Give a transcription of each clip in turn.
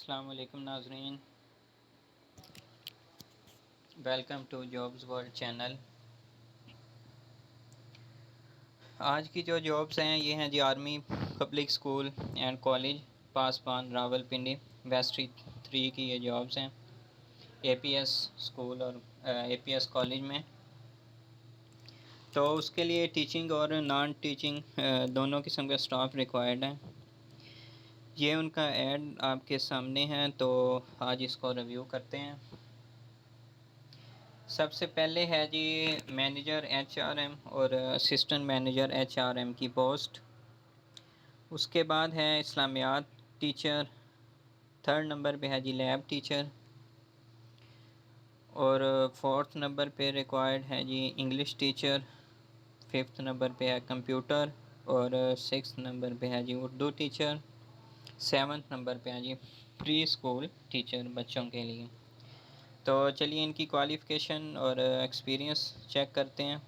अस्सलाम वालेकुम नाज़रीन, welcome to jobs world channel. आज की जो जॉब्स हैं ये हैं जी army, public school and college, Pasban, Rawalpindi, Westridge 3 की ये जॉब्स हैं एपीएस स्कूल और एपीएस कॉलेज में। तो उसके लिए टीचिंग और नॉन टीचिंग दोनों किस्म का स्टाफ रिक्वायर्ड है। ये उनका ऐड आपके सामने है, तो आज इसको रिव्यू करते हैं। सबसे पहले है जी मैनेजर एचआरएम और असिस्टेंट मैनेजर एचआरएम की पोस्ट। उसके बाद है इस्लामियात टीचर, थर्ड नंबर पे है जी लैब टीचर, और फोर्थ नंबर पे रिक्वायर्ड है जी इंग्लिश टीचर, फिफ्थ नंबर पे है कंप्यूटर, और सिक्स नंबर पे है जी उर्दू टीचर, सेवन्थ नंबर पे है जी प्री स्कूल टीचर बच्चों के लिए। तो चलिए इनकी क्वालिफ़िकेशन और एक्सपीरियंस चेक करते हैं।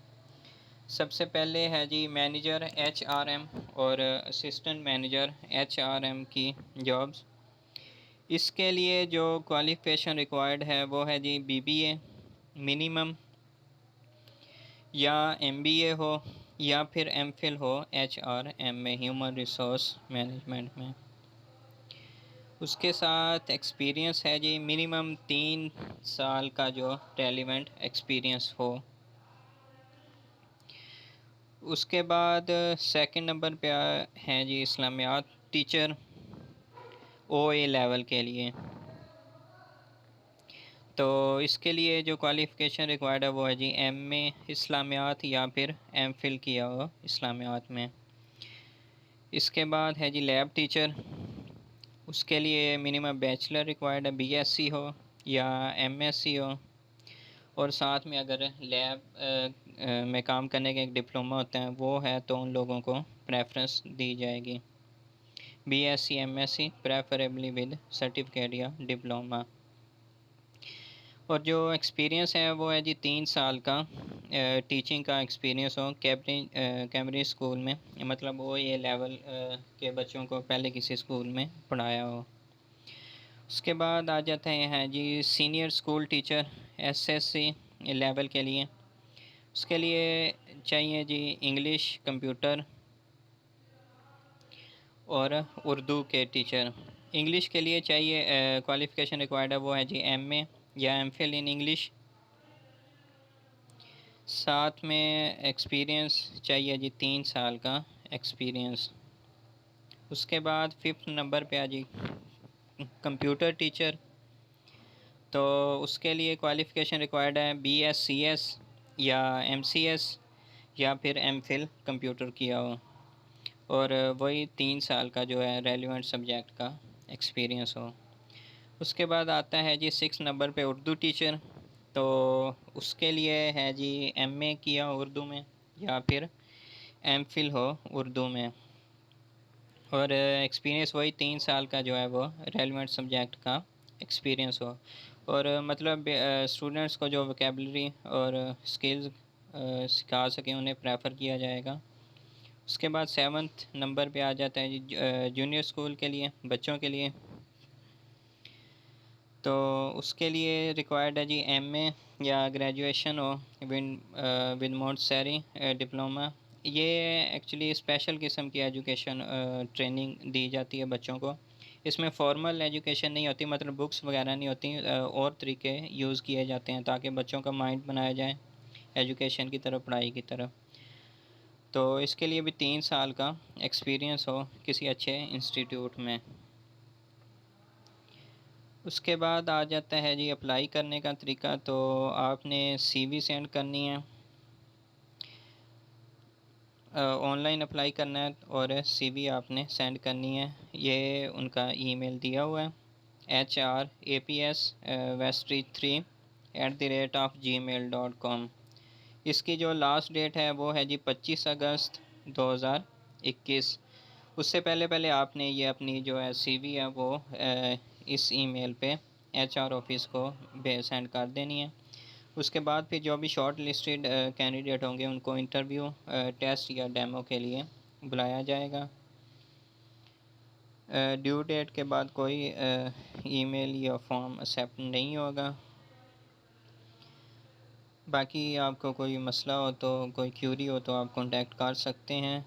सबसे पहले है जी मैनेजर एचआरएम और असिस्टेंट मैनेजर एचआरएम की जॉब्स। इसके लिए जो क्वालिफ़िकेशन रिक्वायर्ड है वो है जी बीबीए मिनिमम, या एमबीए हो या फिर एमफिल हो एचआरएम में, ह्यूमन रिसोर्स मैनेजमेंट में। उसके साथ एक्सपीरियंस है जी मिनिमम 3 साल का जो रेलिवेंट एक्सपीरियंस हो। उसके बाद सेकंड नंबर पे हैं जी इस्लामियात टीचर ओए लेवल के लिए। तो इसके लिए जो क्वालिफ़िकेशन रिक्वायर्ड है वो है जी एमए इस्लामियात या फिर एमफिल किया हो इस्लामियात में। इसके बाद है जी लैब टीचर। उसके लिए मिनिमम बैचलर रिक्वायर्ड है, बीएससी हो या एमएससी हो, और साथ में अगर लैब में काम करने का एक डिप्लोमा होता है वो है तो उन लोगों को प्रेफरेंस दी जाएगी। BSc MSc preferably with certificate या डिप्लोमा। और जो एक्सपीरियंस है वो है जी 3 साल का टीचिंग का एक्सपीरियंस हो कैम्ब्रिज स्कूल में, मतलब वो ये लेवल के बच्चों को पहले किसी स्कूल में पढ़ाया हो। उसके बाद आ जाते हैं जी senior school teacher SSC level के लिए। उसके लिए चाहिए जी इंग्लिश, कंप्यूटर और उर्दू के टीचर। इंग्लिश के लिए चाहिए क्वालिफ़िकेशन रिक्वायर्ड है वो है जी एमए या एमफिल इन इंग्लिश। साथ में एक्सपीरियंस चाहिए जी 3 साल का एक्सपीरियंस। उसके बाद फिफ्थ नंबर पे आ जी कंप्यूटर टीचर। तो उसके लिए क्वालिफ़िकेशन रिक्वायर्ड है बीएससीएस या एमसीएस या फिर एमफिल कंप्यूटर किया हो, और वही 3 साल का जो है रेलिवेंट सब्जेक्ट का एक्सपीरियंस हो। उसके बाद आता है जी सिक्स नंबर पे उर्दू टीचर। तो उसके लिए है जी एमए किया उर्दू में या फिर एमफिल हो उर्दू में, और एक्सपीरियंस वही 3 साल का जो है वो रेलिवेंट सब्जेक्ट का एक्सपीरियंस हो। और मतलब स्टूडेंट्स को जो वोकेबलरी और स्किल्स सिखा सकें उन्हें प्रेफर किया जाएगा। उसके बाद सेवन्थ नंबर पे आ जाता है जी जूनियर स्कूल के लिए, बच्चों के लिए। तो उसके लिए रिक्वायर्ड है जी एमए या ग्रेजुएशन हो विद मोंटेसरी डिप्लोमा। ये एक्चुअली स्पेशल किस्म की एजुकेशन ट्रेनिंग दी जाती है बच्चों को। इसमें फॉर्मल एजुकेशन नहीं होती, मतलब बुक्स वगैरह नहीं होती, और तरीके यूज़ किए जाते हैं ताकि बच्चों का माइंड बनाया जाए एजुकेशन की तरफ, पढ़ाई की तरफ। तो इसके लिए भी 3 साल का एक्सपीरियंस हो किसी अच्छे इंस्टीट्यूट में। उसके बाद आ जाता है जी अप्लाई करने का तरीका। तो आपने सीवी सेंड करनी है, ऑनलाइन अप्लाई करना है, और सीवी आपने सेंड करनी है। ये उनका ईमेल दिया हुआ है HRAPS-3@gmail.com। इसकी जो लास्ट डेट है वो है जी 25 अगस्त 2021। उससे पहले पहले आपने ये अपनी जो है सीवी है वो इस ईमेल पे एचआर ऑफिस को सेंड कर देनी है। उसके बाद फिर जो भी शॉर्ट लिस्टेड कैंडिडेट होंगे उनको इंटरव्यू, टेस्ट या डेमो के लिए बुलाया जाएगा। ड्यू डेट के बाद कोई ईमेल या फॉर्म एक्सेप्ट नहीं होगा। बाकी आपको कोई मसला हो तो, कोई क्यूरी हो तो आप कांटेक्ट कर सकते हैं।